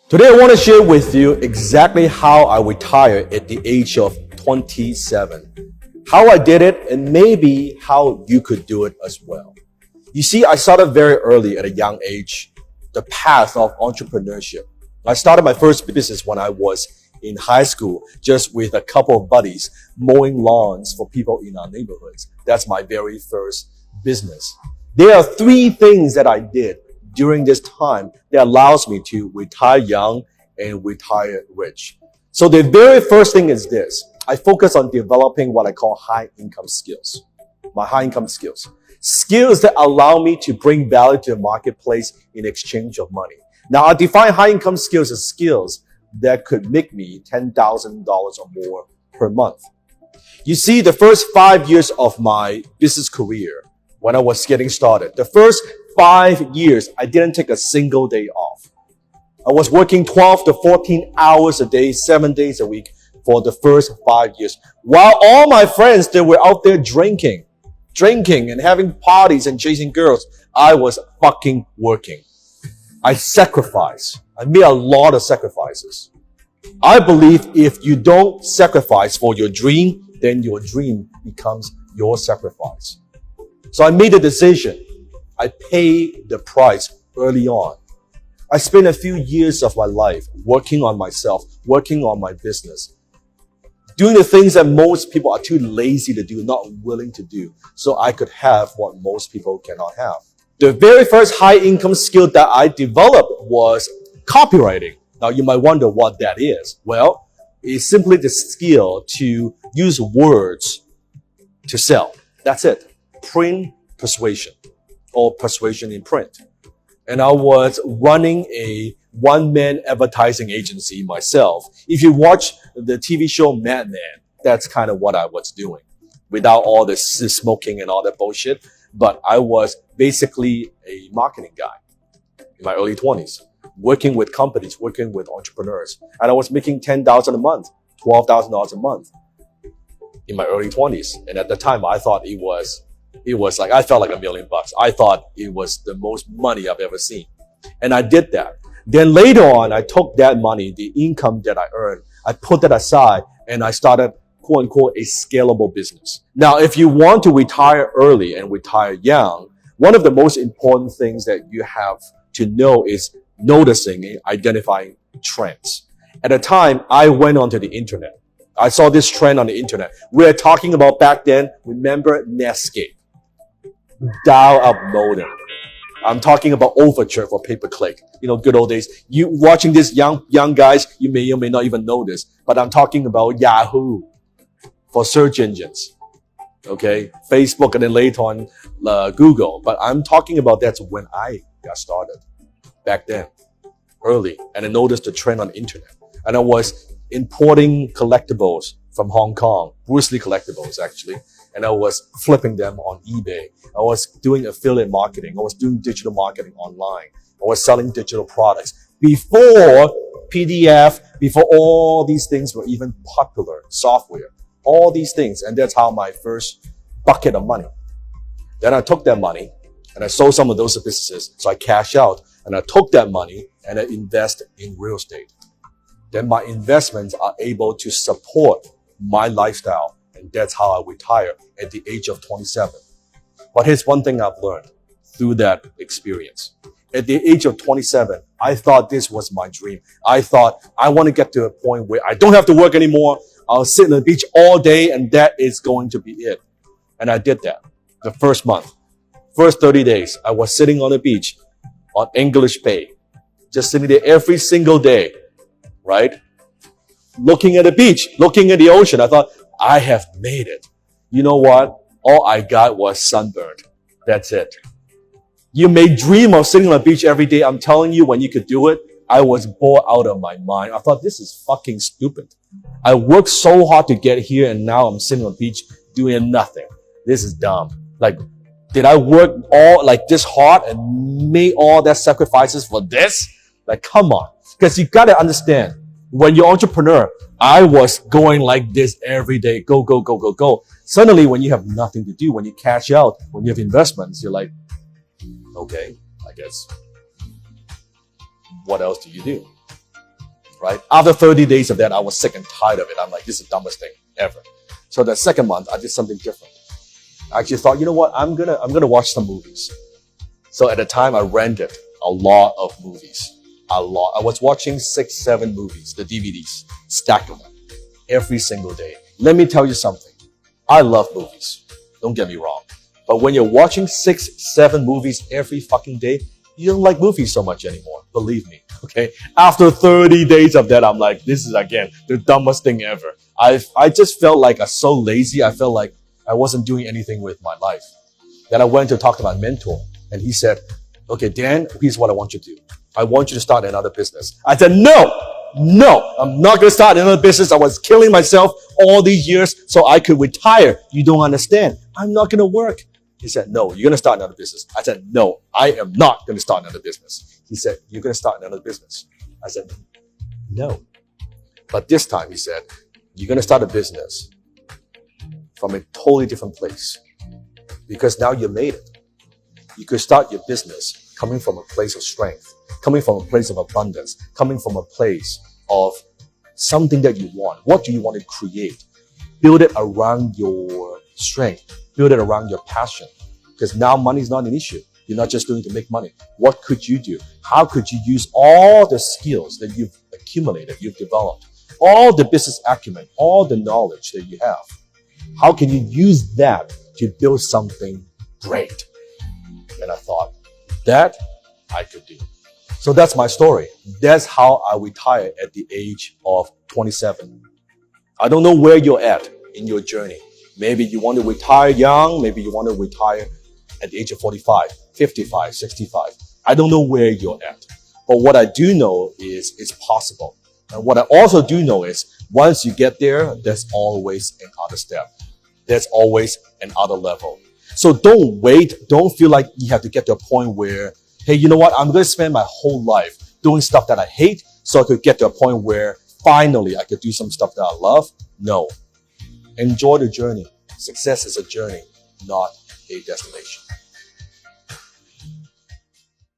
Today I want to share with you exactly how I retired at the age of 27. How I did it and maybe how you could do it as well. You see, I started very early at a young age, the path of entrepreneurship. I started my first business when I was in high school, just with a couple of buddies mowing lawns for people in our neighborhoods. That's my very first business. There are three things that I did during this time that allows me to retire young and retire rich. So the very first thing is this. I focus on developing what I call high income skills. My high income skills. Skills that allow me to bring value to the marketplace in exchange of money. Now, I define high income skills as skills that could make me $10,000 or more per month. You see, the first 5 years of my business career, when I was getting started, the first 5 years, I didn't take a single day off. I was working 12 to 14 hours a day, 7 days a week for the first 5 years. While all my friends, they were out there drinking and having parties and chasing girls, I was fucking working. I sacrificed. I made a lot of sacrifices. I believe if you don't sacrifice for your dream, then your dream becomes your sacrifice. So I made a decision. I paid the price early on. I spent a few years of my life working on myself, working on my business, doing the things that most people are too lazy to do, not willing to do, so I could have what most people cannot have. The very first high income skill that I developed was copywriting. Now you might wonder what that is. Well, it's simply the skill to use words to sell. That's it. Print persuasion, or persuasion in print. And I was running a one-man advertising agency myself. If you watch the TV show Mad Men, that's kind of what I was doing without all this smoking and all that bullshit. But I was basically a marketing guy in my early 20s, working with companies, working with entrepreneurs. And I was making $10,000 a month, $12,000 a month in my early 20s. And at the time, I thought it was like, I felt like $1 million. I thought it was the most money I've ever seen. And I did that. Then later on, I took that money, the income that I earned, I put that aside and I started, quote unquote, a scalable business. Now, if you want to retire early and retire young, one of the most important things that you have to know is noticing and identifying trends. At the time, I went onto the internet. I saw this trend on the internet. We're talking about back then, remember Netscape, dial-up modem. I'm talking about Overture for pay-per-click. You know, good old days. You watching this young guys, you may or may not even know this, but I'm talking about Yahoo for search engines. Okay, Facebook, and then later on Google. But I'm talking about that's when I got started back then, early, and I noticed the trend on the internet. And I was importing collectibles from Hong Kong, Bruce Lee collectibles actually, and I was flipping them on eBay. I was doing affiliate marketing. I was doing digital marketing online. I was selling digital products before PDF, before all these things were even popular, software, all these things. And that's how my first bucket of money. Then I took that money and I sold some of those businesses. So I cashed out and I took that money and I invest in real estate. Then my investments are able to support my lifestyle. And that's how I retire at the age of 27. But here's one thing I've learned through that experience. At the age of 27, I thought this was my dream. I thought I want to get to a point where I don't have to work anymore. I'll sit on the beach all day and that is going to be it. And I did that the first month. First 30 days, I was sitting on the beach on English Bay, just sitting there every single day, right? Looking at the beach, looking at the ocean. I thought, I have made it. You know what? All I got was sunburned. That's it. You may dream of sitting on the beach every day. I'm telling you, when you could do it, I was bored out of my mind. I thought, this is fucking stupid. I worked so hard to get here and now I'm sitting on the beach doing nothing. This is dumb. Like, did I work all like this hard and make all that sacrifices for this? Like, come on. Because you got to understand, when you're an entrepreneur, I was going like this every day. Go, go, go, go, go. Suddenly, when you have nothing to do, when you cash out, when you have investments, you're like, okay, I guess, what else do you do? right? After 30 days of that, I was sick and tired of it. I'm like, this is the dumbest thing ever. So the second month, I did something different. I actually thought, you know what? I'm gonna watch some movies. So at the time, I rented a lot of movies. A lot. I was watching 6, 7 movies, the DVDs, stacked of them, every single day. Let me tell you something. I love movies. Don't get me wrong. But when you're watching 6, 7 movies every fucking day, you don't like movies so much anymore. Believe me. Okay. After 30 days of that, I'm like, this is again the dumbest thing ever. I just felt like I was so lazy. I felt like I wasn't doing anything with my life. Then I went to talk to my mentor, and he said, okay, Dan, here's what I want you to do. I want you to start another business. I said, no, I'm not going to start another business. I was killing myself all these years so I could retire. You don't understand. I'm not going to work. He said, no, you're going to start another business. I said, no, I am not going to start another business. He said, you're going to start another business. I said, no. But this time he said, you're going to start a business from a totally different place, because now you made it. You could start your business coming from a place of strength, coming from a place of abundance, coming from a place of something that you want. What do you want to create? Build it around your strength. Build it around your passion. Because now money is not an issue. You're not just doing it to make money. What could you do? How could you use all the skills that you've accumulated, you've developed, all the business acumen, all the knowledge that you have? How can you use that to build something great? And I thought, that I could do. So that's my story. That's how I retired at the age of 27. I don't know where you're at in your journey. Maybe you want to retire young. Maybe you want to retire at the age of 45, 55, 65. I don't know where you're at. But what I do know is it's possible. And what I also do know is once you get there, there's always another step. There's always another level. So don't wait. Don't feel like you have to get to a point where, hey, you know what? I'm going to spend my whole life doing stuff that I hate so I could get to a point where finally I could do some stuff that I love. No. Enjoy the journey. Success is a journey, not a destination.